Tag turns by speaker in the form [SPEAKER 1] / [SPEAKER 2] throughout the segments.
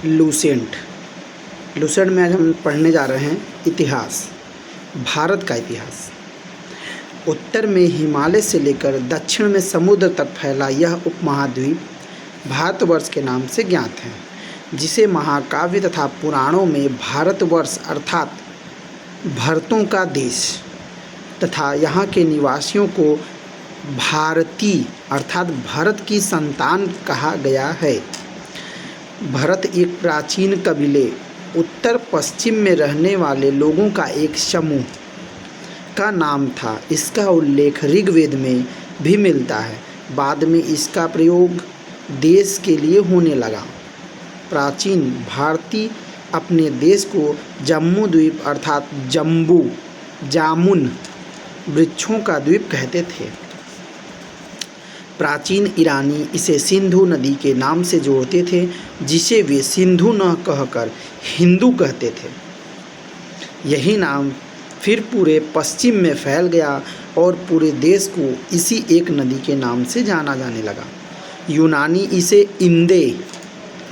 [SPEAKER 1] Lucent. Lucent में आज हम पढ़ने जा रहे हैं इतिहास, भारत का इतिहास। उत्तर में हिमालय से लेकर दक्षिण में समुद्र तक फैला यह उपमहाद्वीप भारतवर्ष के नाम से ज्ञात है, जिसे महाकाव्य तथा पुराणों में भारतवर्ष अर्थात भरतों का देश तथा यहाँ के निवासियों को भारतीय अर्थात भरत की संतान कहा गया है। भरत एक प्राचीन कबीले उत्तर पश्चिम में रहने वाले लोगों का एक समूह का नाम था। इसका उल्लेख ऋग्वेद में भी मिलता है। बाद में इसका प्रयोग देश के लिए होने लगा। प्राचीन भारतीय अपने देश को जम्मू द्वीप अर्थात जामुन वृक्षों का द्वीप कहते थे। प्राचीन ईरानी इसे सिंधु नदी के नाम से जोड़ते थे, जिसे वे सिंधु न कहकर हिंदू कहते थे। यही नाम फिर पूरे पश्चिम में फैल गया और पूरे देश को इसी एक नदी के नाम से जाना जाने लगा। यूनानी इसे इंदे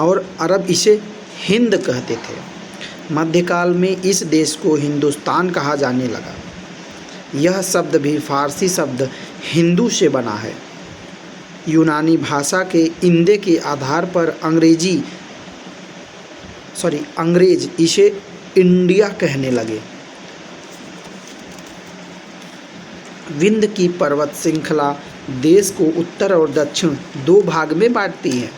[SPEAKER 1] और अरब इसे हिंद कहते थे। मध्यकाल में इस देश को हिंदुस्तान कहा जाने लगा। यह शब्द भी फारसी शब्द हिंदू से बना है। यूनानी भाषा के इंदे के आधार पर अंग्रेज इसे इंडिया कहने लगे। विंध्य की पर्वत श्रृंखला देश को उत्तर और दक्षिण दो भाग में बांटती है।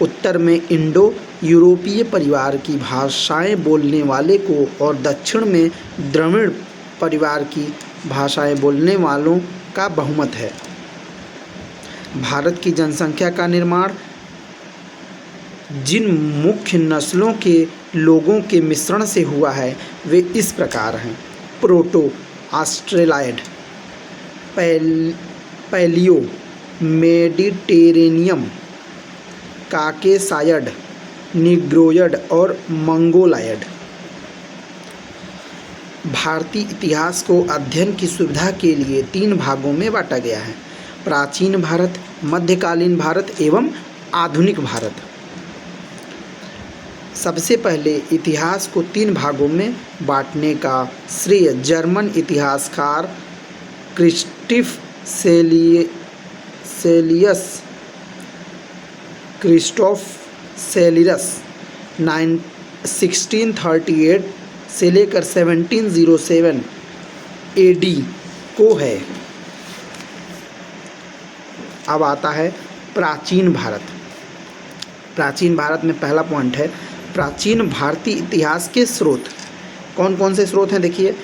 [SPEAKER 1] उत्तर में इंडो यूरोपीय परिवार की भाषाएं बोलने वाले को और दक्षिण में द्रविड़ परिवार की भाषाएं बोलने वालों का बहुमत है। भारत की जनसंख्या का निर्माण जिन मुख्य नस्लों के लोगों के मिश्रण से हुआ है वे इस प्रकार हैं: प्रोटो ऑस्ट्रेलॉयड, पैलियो मेडिटेरेनियम, काकेसायड, निग्रोयड और मंगोलायड। भारतीय इतिहास को अध्ययन की सुविधा के लिए 3 भागों में बांटा गया है: प्राचीन भारत, मध्यकालीन भारत एवं आधुनिक भारत। सबसे पहले इतिहास को 3 भागों में बांटने का श्रेय जर्मन इतिहासकार क्रिस्टोफ सेलियस 1638 से लेकर 1707 AD को है। अब आता है प्राचीन भारत। प्राचीन भारत में पहला पॉइंट है प्राचीन भारतीय इतिहास के स्रोत। कौन कौन से स्रोत हैं देखिए।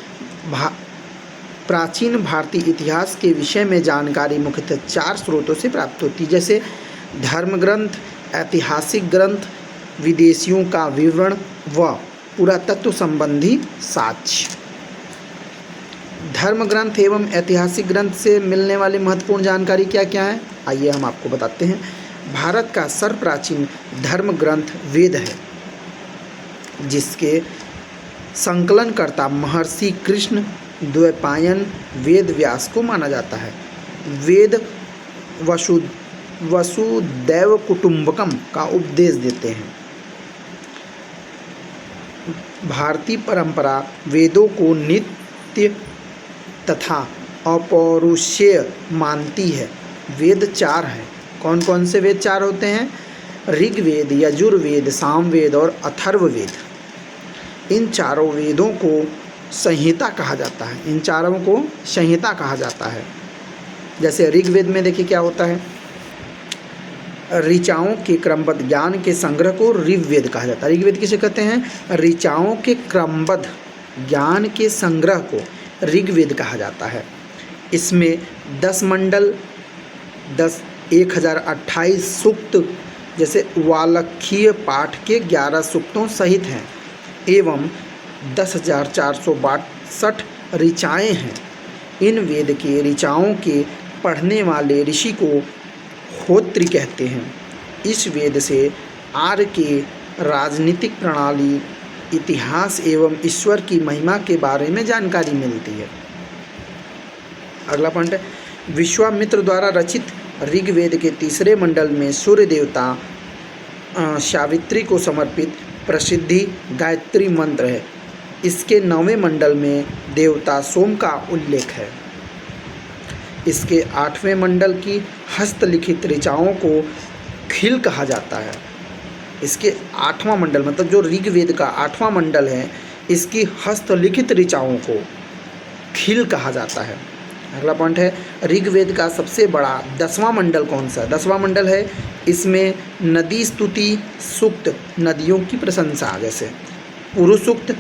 [SPEAKER 1] प्राचीन भारतीय इतिहास के विषय में जानकारी मुख्यतः 4 स्रोतों से प्राप्त होती है, जैसे धर्म ग्रंथ, ऐतिहासिक ग्रंथ, विदेशियों का विवरण व पुरातत्व संबंधी साक्ष्य। धर्म ग्रंथ एवं ऐतिहासिक ग्रंथ से मिलने वाली महत्वपूर्ण जानकारी क्या क्या है, आइए हम आपको बताते हैं। भारत का सर्वप्राचीन धर्म ग्रंथ वेद है, जिसके संकलनकर्ता महर्षि कृष्ण द्वैपायन वेद व्यास को माना जाता है। वेद वसुदैव कुटुंबकम का उपदेश देते हैं। भारतीय परंपरा वेदों को नित्य तथा अपौरुषेय मानती है। वेद 4 हैं। कौन कौन से वेद 4 होते हैं? ऋग्वेद, यजुर्वेद, सामवेद और अथर्ववेद। इन चारों वेदों को संहिता कहा जाता है। इन चारों को संहिता कहा जाता है। जैसे ऋग्वेद में देखिए क्या होता है, ऋचाओं के क्रमबद्ध ज्ञान के संग्रह को ऋग्वेद कहा जाता है। ऋग्वेद किसे कहते हैं? ऋचाओं के क्रमबद्ध ज्ञान के संग्रह को ऋग्वेद कहा जाता है। इसमें 10 मंडल, 1028 सूक्त जैसे वाल्मीकि पाठ के 11 सूक्तों सहित हैं एवं 10,462 ऋचाएँ हैं। इन वेद के ऋचाओं के पढ़ने वाले ऋषि को होत्री कहते हैं। इस वेद से आर्य के राजनीतिक प्रणाली, इतिहास एवं ईश्वर की महिमा के बारे में जानकारी मिलती है। अगला पॉइंट है विश्वामित्र द्वारा रचित ऋग्वेद के 3 मंडल में सूर्य देवता सावित्री को समर्पित प्रसिद्धि गायत्री मंत्र है। इसके 9वें मंडल में देवता सोम का उल्लेख है। इसके 8वें मंडल की हस्तलिखित ऋचाओं को खिल कहा जाता है। इसके 8वां मंडल मतलब जो ऋग्वेद का 8वां मंडल है, इसकी हस्तलिखित ऋचाओं को खिल कहा जाता है। अगला पॉइंट है ऋग्वेद का सबसे बड़ा 10वां मंडल कौन सा है? 10वां मंडल है, इसमें नदी स्तुति सूक्त, नदियों की प्रशंसा, जैसे पुरुष सूक्त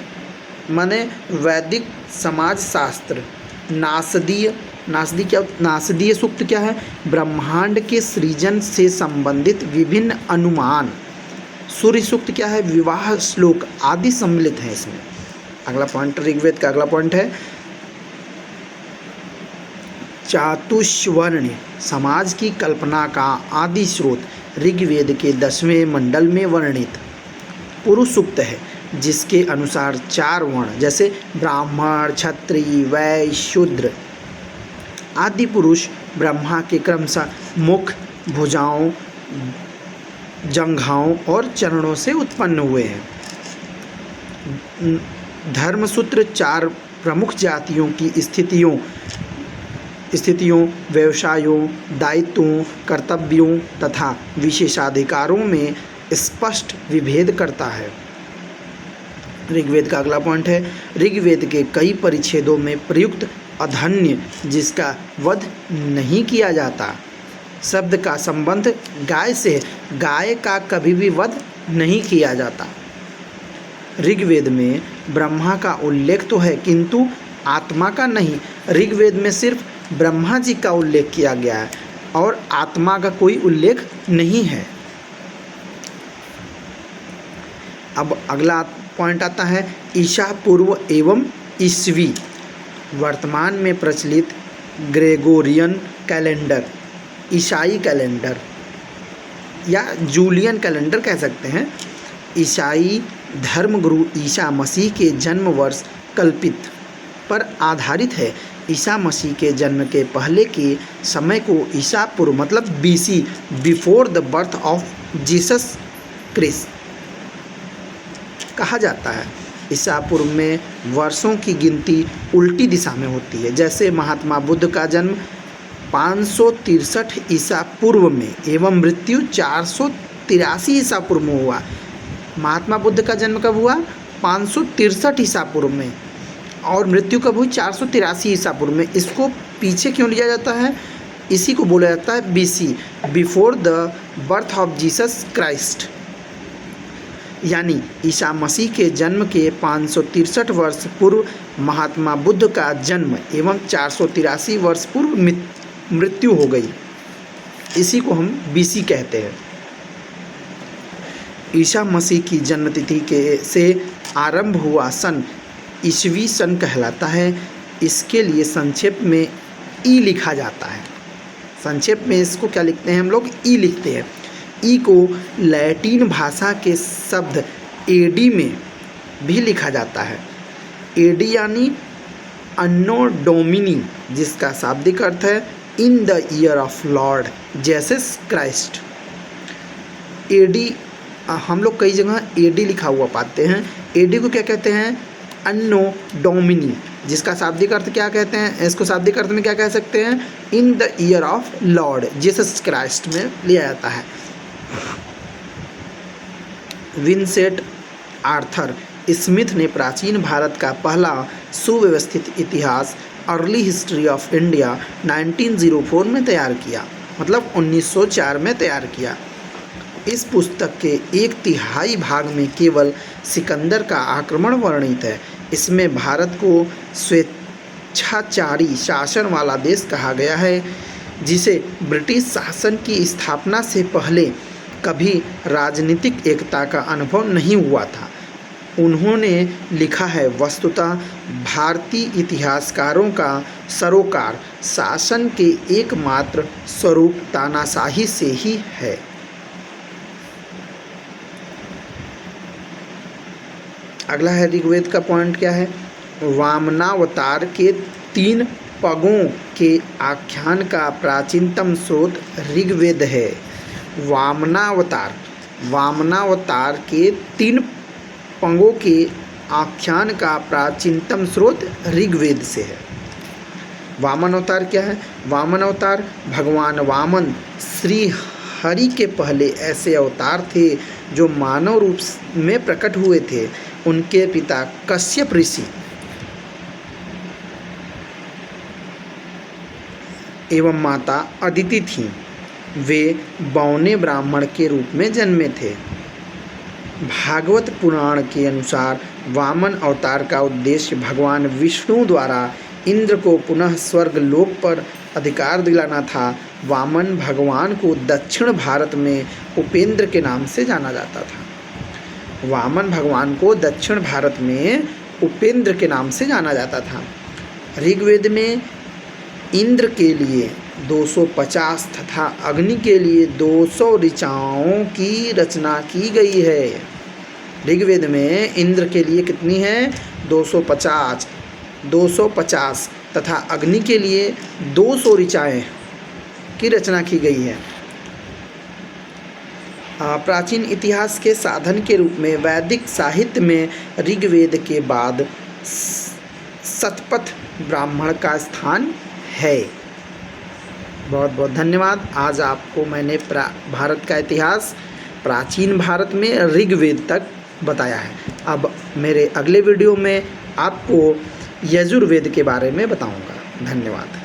[SPEAKER 1] माने वैदिक समाज शास्त्र, नासदीय सूक्त क्या है? ब्रह्मांड के सृजन से संबंधित विभिन्न अनुमान। सूर्य सूक्त क्या है? विवाह श्लोक आदि सम्मिलित हैं इसमें। अगला पॉइंट ऋग्वेद का अगला पॉइंट है चातुष्वर्ण समाज की कल्पना का आदि स्रोत ऋग्वेद के 10वें मंडल में वर्णित पुरुष सूक्त है, जिसके अनुसार 4 वर्ण जैसे ब्राह्मण, क्षत्रिय, वैश्य, शूद्र आदि पुरुष ब्रह्मा के क्रमशः मुख, भुजाओं, जंघाओं और चरणों से उत्पन्न हुए हैं। धर्मसूत्र 4 प्रमुख जातियों की स्थितियों, व्यवसायों, दायित्वों, कर्तव्यों तथा विशेषाधिकारों में स्पष्ट विभेद करता है। ऋग्वेद का अगला पॉइंट है ऋग्वेद के कई परिच्छेदों में प्रयुक्त अधन्य, जिसका वध नहीं किया जाता, शब्द का संबंध गाय से है। गाय का कभी भी वध नहीं किया जाता। ऋग्वेद में ब्रह्मा का उल्लेख तो है किंतु आत्मा का नहीं। ऋग्वेद में सिर्फ ब्रह्मा जी का उल्लेख किया गया है और आत्मा का कोई उल्लेख नहीं है। अब अगला पॉइंट आता है ईसा पूर्व एवं ईस्वी। वर्तमान में प्रचलित ग्रेगोरियन कैलेंडर, ईसाई कैलेंडर या जूलियन कैलेंडर कह सकते हैं, ईसाई धर्मगुरु ईसा मसीह के जन्म वर्ष कल्पित पर आधारित है। ईसा मसीह के जन्म के पहले के समय को ईसा पूर्व मतलब BC, before the birth of Jesus Christ कहा जाता है। ईसा पूर्व में वर्षों की गिनती उल्टी दिशा में होती है। जैसे महात्मा बुद्ध का जन्म 563 ईसा पूर्व में एवं मृत्यु 483 ईसा पूर्व में हुआ। महात्मा बुद्ध का जन्म कब हुआ? 563 ईसा पूर्व में और मृत्यु कब हुई? 483 ईसा पूर्व में। इसको पीछे क्यों लिया जाता है? इसी को बोला जाता है BC, before the birth of Jesus Christ, यानी ईसा मसीह के जन्म के 563 वर्ष पूर्व महात्मा बुद्ध का जन्म एवं 483 वर्ष पूर्व मृत्यु हो गई। इसी को हम BC कहते हैं। ईसा मसीह की जन्मतिथि से आरंभ हुआ सन ईसवी सन कहलाता है। इसके लिए संक्षेप में ई लिखा जाता है। संक्षेप में इसको क्या लिखते हैं हम लोग? ई लिखते हैं। ई को लैटिन भाषा के शब्द AD में भी लिखा जाता है। AD यानी अन्नो डोमिनी, जिसका शाब्दिक अर्थ है in the year of Lord Jesus Christ. AD हम लोग कई जगह AD लिखा हुआ पाते हैं। AD को क्या कहते हैं? अन्नो डोमिनी, जिसका शाब्दिक अर्थ क्या कहते हैं? इसको शाब्दिक अर्थ में क्या कह सकते हैं? In the year of Lord Jesus Christ में लिया जाता है। विंसेंट आर्थर स्मिथ ने प्राचीन भारत का पहला सुव्यवस्थित इतिहास अर्ली हिस्ट्री ऑफ इंडिया 1904 में तैयार किया, मतलब 1904 में तैयार किया। इस पुस्तक के 1/3 भाग में केवल सिकंदर का आक्रमण वर्णित है। इसमें भारत को स्वेच्छाचारी शासन वाला देश कहा गया है, जिसे ब्रिटिश शासन की स्थापना से पहले कभी राजनीतिक एकता का अनुभव नहीं हुआ था। उन्होंने लिखा है, वस्तुतः भारतीय इतिहासकारों का सरोकार शासन के एकमात्र स्वरूप तानाशाही से ही है। अगला है ऋग्वेद का पॉइंट क्या है? वामनावतार के 3 पगों के आख्यान का प्राचीनतम स्रोत ऋग्वेद है। वामनावतार के 3 पंगों के आख्यान का प्राचीनतम स्रोत ऋग्वेद से है। वामन अवतार क्या है? वामन अवतार भगवान वामन श्री हरि के पहले ऐसे अवतार थे जो मानव रूप में प्रकट हुए थे। उनके पिता कश्यप ऋषि एवं माता अदिति थीं। वे बौने ब्राह्मण के रूप में जन्मे थे। भागवत पुराण के अनुसार वामन अवतार का उद्देश्य भगवान विष्णु द्वारा इंद्र को पुनः स्वर्ग लोक पर अधिकार दिलाना था। वामन भगवान को दक्षिण भारत में उपेंद्र के नाम से जाना जाता था। वामन भगवान को दक्षिण भारत में उपेंद्र के नाम से जाना जाता था। ऋग्वेद में इंद्र के लिए 250 तथा अग्नि के लिए 200 ऋचाओं की रचना की गई है। ऋग्वेद में इंद्र के लिए कितनी है? 250 तथा अग्नि के लिए 200 ऋचाएँ की रचना की गई है। प्राचीन इतिहास के साधन के रूप में वैदिक साहित्य में ऋग्वेद के बाद शतपथ ब्राह्मण का स्थान है। बहुत बहुत धन्यवाद। आज आपको मैंने भारत का इतिहास प्राचीन भारत में ऋग्वेद तक बताया है। अब मेरे अगले वीडियो में आपको यजुर्वेद के बारे में बताऊंगा। धन्यवाद।